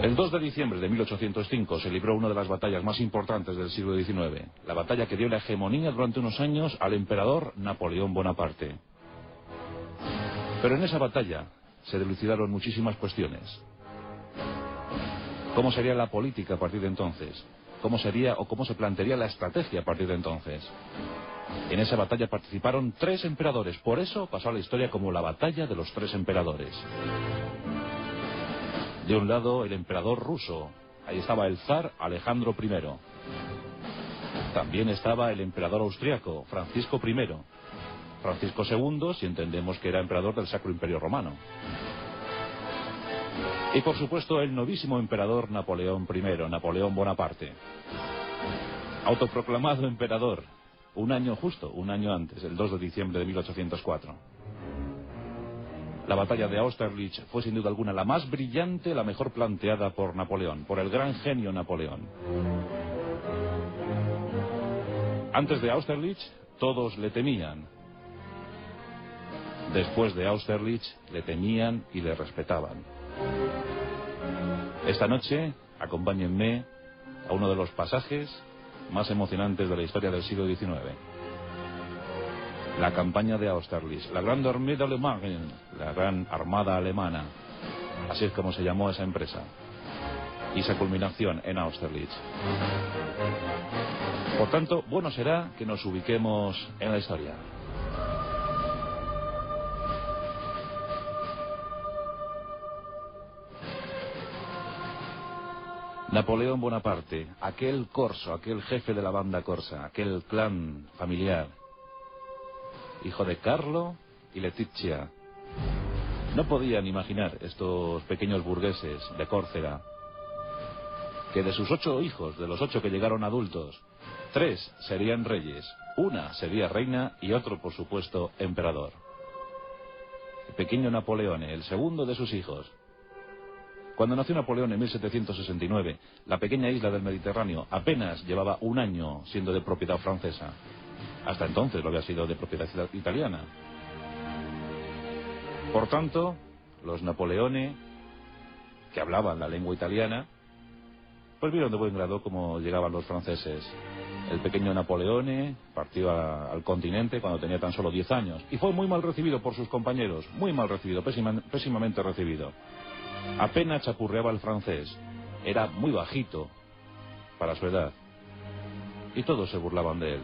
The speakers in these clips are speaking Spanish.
El 2 de diciembre de 1805 se libró una de las batallas más importantes del siglo XIX, la batalla que dio la hegemonía durante unos años al emperador Napoleón Bonaparte. Pero en esa batalla se dilucidaron muchísimas cuestiones. ¿Cómo sería la política a partir de entonces? ¿Cómo sería o cómo se plantearía la estrategia a partir de entonces? En esa batalla participaron 3 emperadores, por eso pasó a la historia como la batalla de los 3 emperadores. De un lado, el emperador ruso. Ahí estaba el zar Alejandro I. También estaba el emperador austriaco, Francisco I. Francisco II, si entendemos que era emperador del Sacro Imperio Romano. Y por supuesto, el novísimo emperador Napoleón I, Napoleón Bonaparte. Autoproclamado emperador, un año antes, el 2 de diciembre de 1804. La batalla de Austerlitz fue sin duda alguna la más brillante, la mejor planteada por Napoleón, por el gran genio Napoleón. Antes de Austerlitz, todos le temían. Después de Austerlitz, le temían y le respetaban. Esta noche, acompáñenme a uno de los pasajes más emocionantes de la historia del siglo XIX. La campaña de Austerlitz, la Grande Armée d'Allemagne, la Gran Armada Alemana, así es como se llamó esa empresa, y esa culminación en Austerlitz. Por tanto, bueno será que nos ubiquemos en la historia. Napoleón Bonaparte, aquel corso, aquel jefe de la banda corsa, aquel clan familiar, hijo de Carlo y Letizia. No podían imaginar estos pequeños burgueses de Córcega que de sus 8 hijos, de los 8 que llegaron adultos, 3 serían reyes, una sería reina y otro, por supuesto, emperador. El pequeño Napoleón, el segundo de sus hijos. Cuando nació Napoleón en 1769, la pequeña isla del Mediterráneo apenas llevaba un año siendo de propiedad francesa. Hasta entonces lo había sido de propiedad italiana. Por tanto, los Napoleones, que hablaban la lengua italiana, pues vieron de buen grado cómo llegaban los franceses. El pequeño Napoleone partió al continente cuando tenía tan solo 10 años y fue muy mal recibido por sus compañeros, muy mal recibido, pésimamente recibido. Apenas chapurreaba el francés, era muy bajito para su edad y todos se burlaban de él.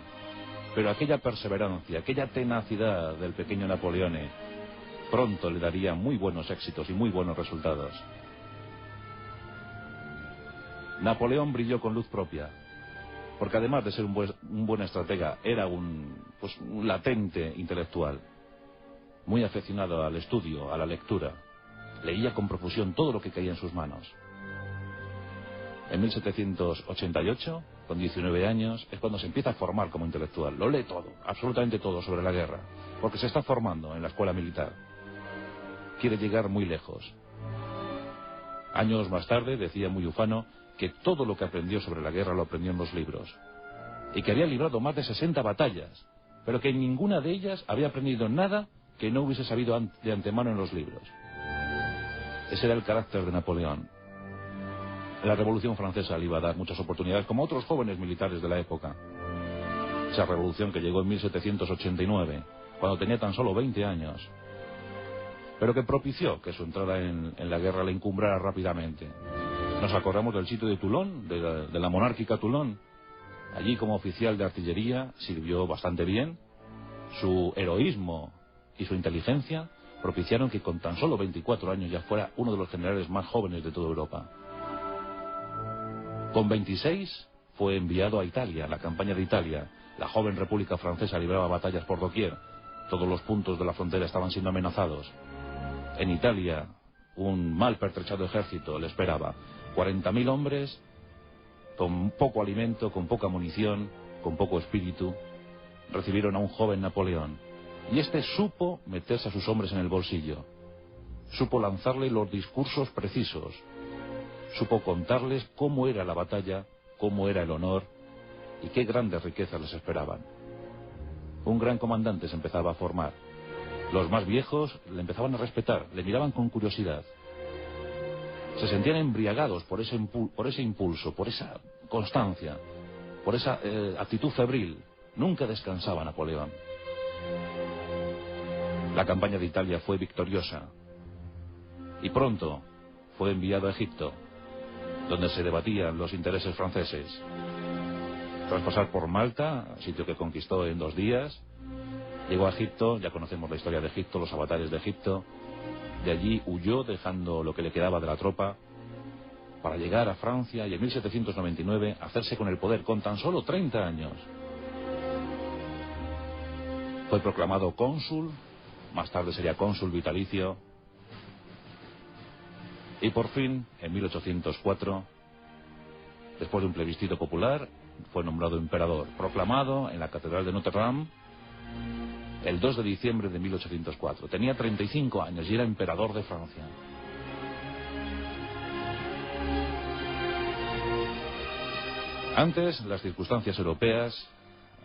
Pero aquella perseverancia, aquella tenacidad del pequeño Napoleone pronto le daría muy buenos éxitos y muy buenos resultados. Napoleón brilló con luz propia, porque además de ser un buen estratega, era un latente intelectual, muy aficionado al estudio, a la lectura. Leía con profusión todo lo que caía en sus manos. En 1788, con 19 años, es cuando se empieza a formar como intelectual. Lo lee todo, absolutamente todo sobre la guerra, porque se está formando en la escuela militar. Quiere llegar muy lejos. Años más tarde decía muy ufano que todo lo que aprendió sobre la guerra lo aprendió en los libros, y que había librado más de 60 batallas, pero que en ninguna de ellas había aprendido nada que no hubiese sabido de antemano en los libros. Ese era el carácter de Napoleón. La Revolución Francesa le iba a dar muchas oportunidades, como otros jóvenes militares de la época. Esa revolución que llegó en 1789, cuando tenía tan solo 20 años, pero que propició que su entrada en la guerra le encumbrara rápidamente. Nos acordamos del sitio de Toulon, de la monárquica Toulon. Allí, como oficial de artillería, sirvió bastante bien. Su heroísmo y su inteligencia propiciaron que con tan solo 24 años ya fuera uno de los generales más jóvenes de toda Europa. Con 26 fue enviado a Italia, a la campaña de Italia. La joven República Francesa libraba batallas por doquier. Todos los puntos de la frontera estaban siendo amenazados. En Italia, un mal pertrechado ejército le esperaba. 40.000 hombres, con poco alimento, con poca munición, con poco espíritu, recibieron a un joven Napoleón. Y este supo meterse a sus hombres en el bolsillo. Supo lanzarle los discursos precisos. Supo contarles cómo era la batalla, cómo era el honor y qué grandes riquezas les esperaban. Un gran comandante se empezaba a formar. Los más viejos le empezaban a respetar, le miraban con curiosidad. Se sentían embriagados por ese impulso, por esa constancia, por esa actitud febril. Nunca descansaba Napoleón. La campaña de Italia fue victoriosa y pronto fue enviado a Egipto, donde se debatían los intereses franceses. Tras pasar por Malta, sitio que conquistó en 2 días, llegó a Egipto. Ya conocemos la historia de Egipto, los avatares de Egipto. De allí huyó dejando lo que le quedaba de la tropa para llegar a Francia y en 1799 hacerse con el poder con tan solo 30 años. Fue proclamado cónsul, más tarde sería cónsul vitalicio, y por fin, en 1804, después de un plebiscito popular, fue nombrado emperador, proclamado en la Catedral de Notre Dame el 2 de diciembre de 1804. Tenía 35 años y era emperador de Francia. Antes, las circunstancias europeas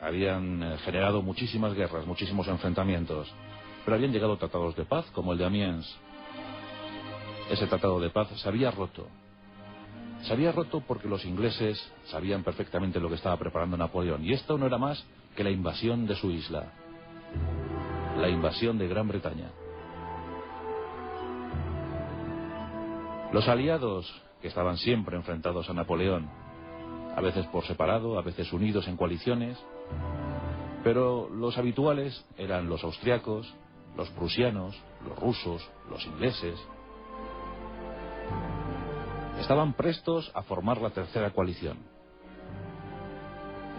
habían generado muchísimas guerras, muchísimos enfrentamientos, pero habían llegado tratados de paz como el de Amiens. Ese tratado de paz se había roto. Se había roto porque los ingleses sabían perfectamente lo que estaba preparando Napoleón, y esto no era más que la invasión de su isla, la invasión de Gran Bretaña. Los aliados, que estaban siempre enfrentados a Napoleón, a veces por separado, a veces unidos en coaliciones, pero los habituales eran los austriacos, los prusianos, los rusos, los ingleses. Estaban prestos a formar la tercera coalición.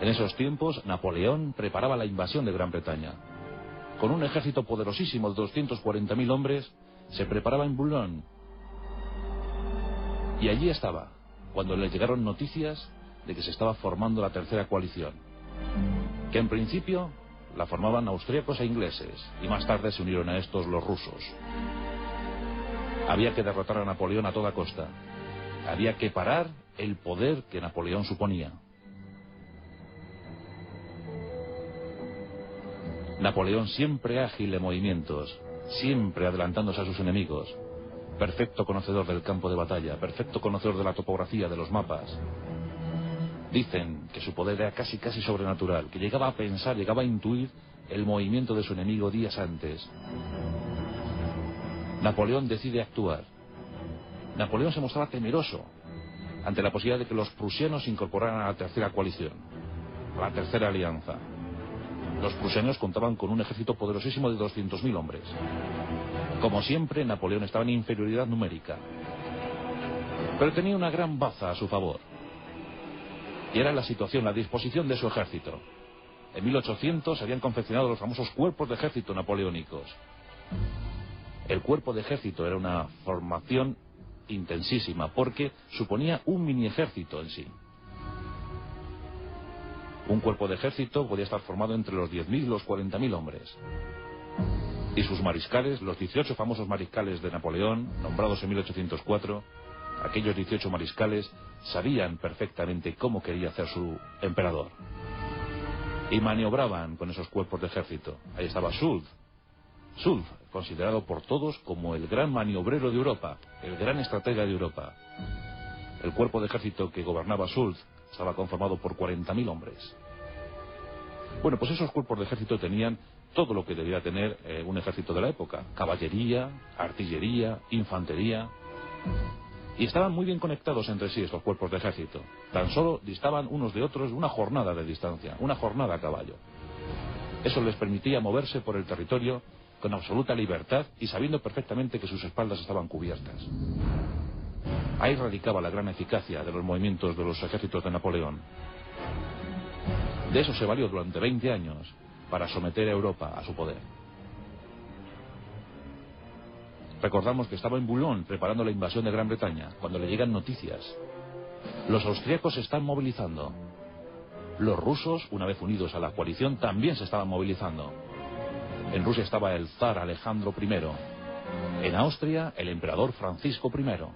En esos tiempos, Napoleón preparaba la invasión de Gran Bretaña. Con un ejército poderosísimo de 240.000 hombres, se preparaba en Boulogne. Y allí estaba, cuando le llegaron noticias de que se estaba formando la tercera coalición, que en principio la formaban austriacos e ingleses, y más tarde se unieron a estos los rusos. Había que derrotar a Napoleón a toda costa. Había que parar el poder que Napoleón suponía. Napoleón siempre ágil en movimientos, siempre adelantándose a sus enemigos, perfecto conocedor del campo de batalla, perfecto conocedor de la topografía, de los mapas. Dicen que su poder era casi sobrenatural, que llegaba a pensar, llegaba a intuir el movimiento de su enemigo días antes. Napoleón decide actuar. Napoleón se mostraba temeroso ante la posibilidad de que los prusianos se incorporaran a la tercera coalición, a la tercera alianza. Los prusianos contaban con un ejército poderosísimo de 200.000 hombres. Como siempre, Napoleón estaba en inferioridad numérica, pero tenía una gran baza a su favor, y era la situación, la disposición de su ejército. En 1800 se habían confeccionado los famosos cuerpos de ejército napoleónicos. El cuerpo de ejército era una formación intensísima, porque suponía un mini ejército en sí. Un cuerpo de ejército podía estar formado entre los 10.000 y los 40.000 hombres. Y sus mariscales, los 18 famosos mariscales de Napoleón, nombrados en 1804, aquellos 18 mariscales sabían perfectamente cómo quería hacer su emperador. Y maniobraban con esos cuerpos de ejército. Ahí estaba Soult. Soult, considerado por todos como el gran maniobrero de Europa, el gran estratega de Europa. El cuerpo de ejército que gobernaba Soult estaba conformado por 40.000 hombres. Bueno, pues esos cuerpos de ejército tenían todo lo que debía tener un ejército de la época: caballería, artillería, infantería. Y estaban muy bien conectados entre sí estos cuerpos de ejército. Tan solo distaban unos de otros una jornada de distancia, una jornada a caballo. Eso les permitía moverse por el territorio con absoluta libertad y sabiendo perfectamente que sus espaldas estaban cubiertas. Ahí radicaba la gran eficacia de los movimientos de los ejércitos de Napoleón. De eso se valió durante 20 años para someter a Europa a su poder. Recordamos que estaba en Boulogne preparando la invasión de Gran Bretaña, cuando le llegan noticias. Los austriacos se están movilizando. Los rusos, una vez unidos a la coalición, también se estaban movilizando. En Rusia estaba el zar Alejandro I. En Austria, el emperador Francisco I.